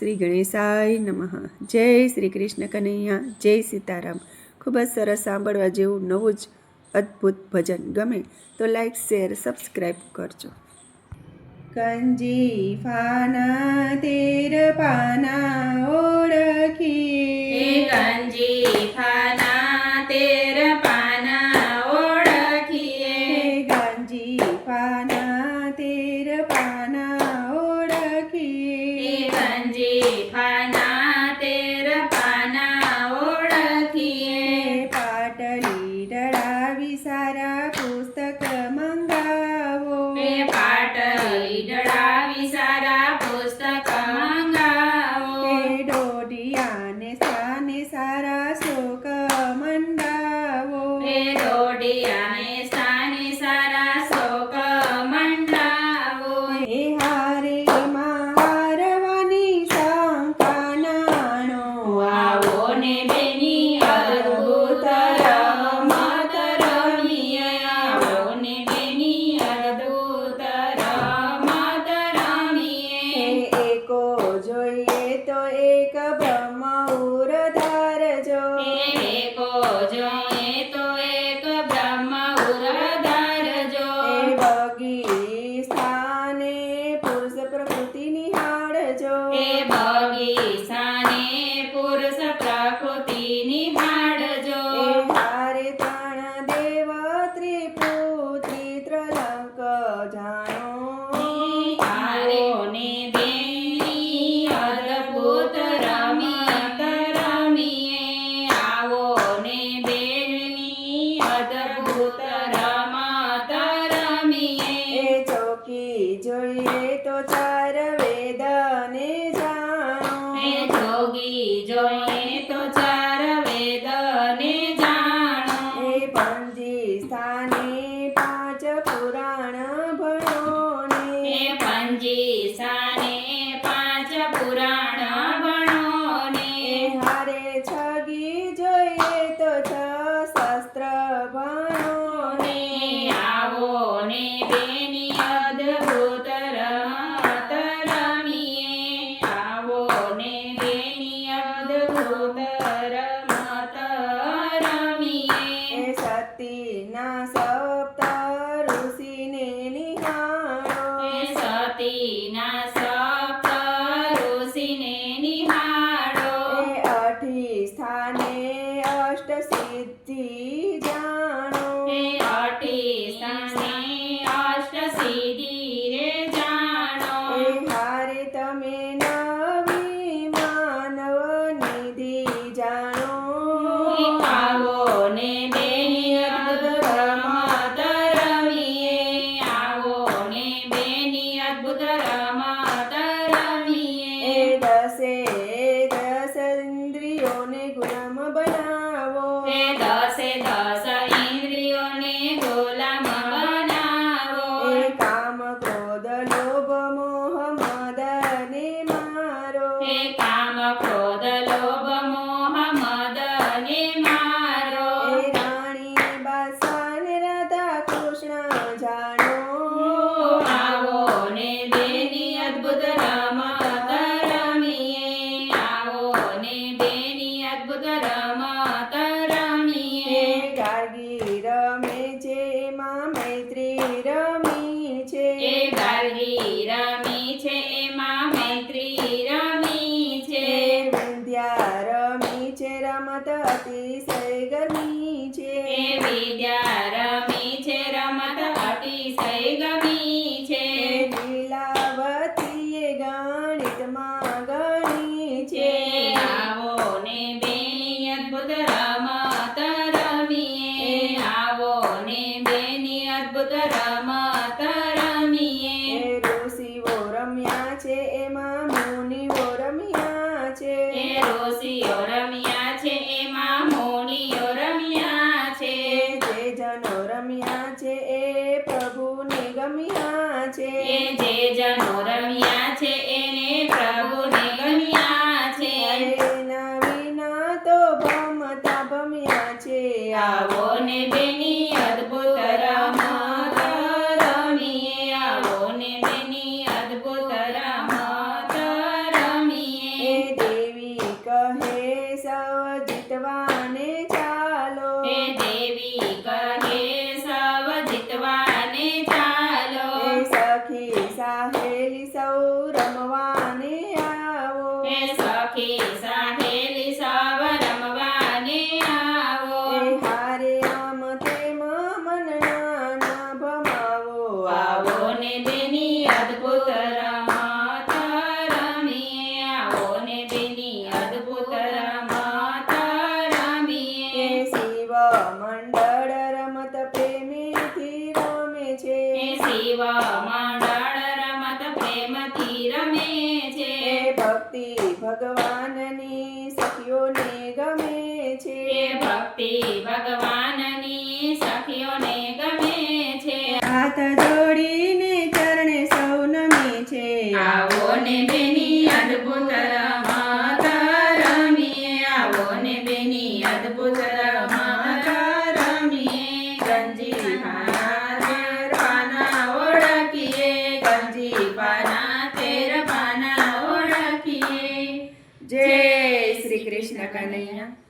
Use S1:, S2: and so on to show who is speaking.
S1: શ્રી ગણેશાય નમઃ. જય શ્રી કૃષ્ણ કનૈયા, જય સીતારામ. ખૂબ જ સરસ સાંભળવા જેવું નવું જ અદ્ભુત ભજન ગમે તો લાઈક, શેર, સબસ્ક્રાઈબ કરજો. કંજી ફાના તેર પાના ઓળખીએ,
S2: કંજી ફાના તેર પાના ઓળખીએ,
S1: કંજી ફાના તેર પાના ઓળખીએ,
S2: કંજી ફાના તેર પાના ઓળખીએ,
S1: પાટલી ડળાવી સારા પુસ્તક મંગાવો,
S2: પાટલી ડળાવી સારા પુસ્તક મંગાવો,
S1: દોઢિયાને સ્થાને સારા શ્લોક મંડાવો,
S2: દોઢિયાને સ્થાને સારા શોક મંડાવો,
S1: હારે હારવાની શંકા નાણો,
S2: આવો ને બેની અદ્ભુત રમત રમીએ, આવો ને બેની અદ્ભુત રમત રમીએ,
S1: એકો જોઈએ તો એક બ્રહ્મ ઉરધારજો,
S2: એકો જોઈએ તો એક બ્રહ્મ ઉરધારજો,
S1: બગીસ્તાને પુરુષ પ્રકૃતિ નિહાળજો,
S2: બગીચાને પુરુષ પ્રકૃતિ નિહાળજો,
S1: હારે ત્રણ દેવ ત્રિપુત્રી ત્રલંક જાણો,
S2: આવો ને બેની અદ્ભુત રમત રમીએ, આવો ને બેની અદ્ભુત રમત રમીએ,
S1: ચોકી જોઈએ તો ચાર વેદને જાણો,
S2: જોગી જોઈએ તો ચાર વેદને જાણો,
S1: પંજી સ્થાને પાંચ પુરાણ ભણો ને,
S2: પંજી સાને પાંચ પુરાણ ભણો ને,
S1: હારે છગી જોઈએ તો છ શાસ્ત્ર ભણો
S2: ને આવો ને બેની અદ્ભુત રમત રમીએ, આવો ને બેની અદ્ભુત રમત રમીએ,
S1: સતીના સપ્ત ઋષિને નિહાળો,
S2: સતીના સપ્ત ઋષિને નિહાળો,
S1: અઠી સ્થાને અષ્ટ સિદ્ધિ જાણો,
S2: અઠી સ્થાને અષ્ટ સિદ્ધિ રે જાણો,
S1: હારે તમે નવી માનવ નિધિ જાણો,
S2: આવો ને બેની અદ્ભુત રમત રમીએ, આવો ને બેની અદ્ભુત રમત રમીએ,
S1: દસે દસ ઇન્દ્રિયોને ગુલામ બનાવો,
S2: દસે દસ ઇન્દ્રિયોને ગુલામ બનાવો,
S1: કામ ક્રોધ લોભ મોહ મદ ને મારો,
S2: કામ ક્રોધ લોભ મોહ મદ ને મારો,
S1: રાણી બાદશાહ ને રાધા કૃષ્ણ જાણો,
S2: આવો ને બેની અદ્ભુત રમત રમીએ, આવો ને બેની અદ્ભુત રમત રમીએ,
S1: ગાર્ગી રમે છે એમાં મૈત્રી રમી છે,
S2: ગાર્ગી રમી છે એમાં મૈત્રી રમી છે,
S1: વિદ્યા રમી છે રમત અતિશય ગમી છે,
S2: વિદ્યા રમી છે રમત અતિશય ગમી છે,
S1: લીલાવતીએ ગણિતમાં ગણી છે,
S2: આવો ને બેની અદ્ભુત રમત રમીએ, આવો ને બેની અદ્ભુત રમત રમીએ,
S1: ઋષિઓ રમ્યા છે એમાં મુનિઓ રમ્યા છે,
S2: ઋષિઓ રમ્યા છે એમાં મુનિઓ રમ્યા છે,
S1: જે જનો રમ્યા છે એ પ્રભુને ગમ્યા છે,
S2: જે જનો રમ્યા છે એને પ્રભુને ગમ્યા છે,
S1: એના વિના તો ભમતા ભમ્યા છે,
S2: આવો ને બેની અદ્ભુત રમત રમીએ, આવો ને બેની અદ્ભુત રમત રમીએ, શિવ મંડળ રમત પ્રેમથી રમે છે
S1: એ ભક્તિ ભગવાનની સખીઓને ગમે છે
S2: એ ભક્તિ ભગવાનની સખીઓને ગમે છે
S1: હાથ જોડીને ચરણે સૌ નમે છે
S2: આવો ને બેની અદ્ભુત રમત રમીએ આવો ને બેની અદ્ભુત રમત રમીએ ગંજી પાના ઓળખીએ ગંજી પાના તેર પાના ઓળખીએ
S1: જય શ્રી કૃષ્ણ કનૈયા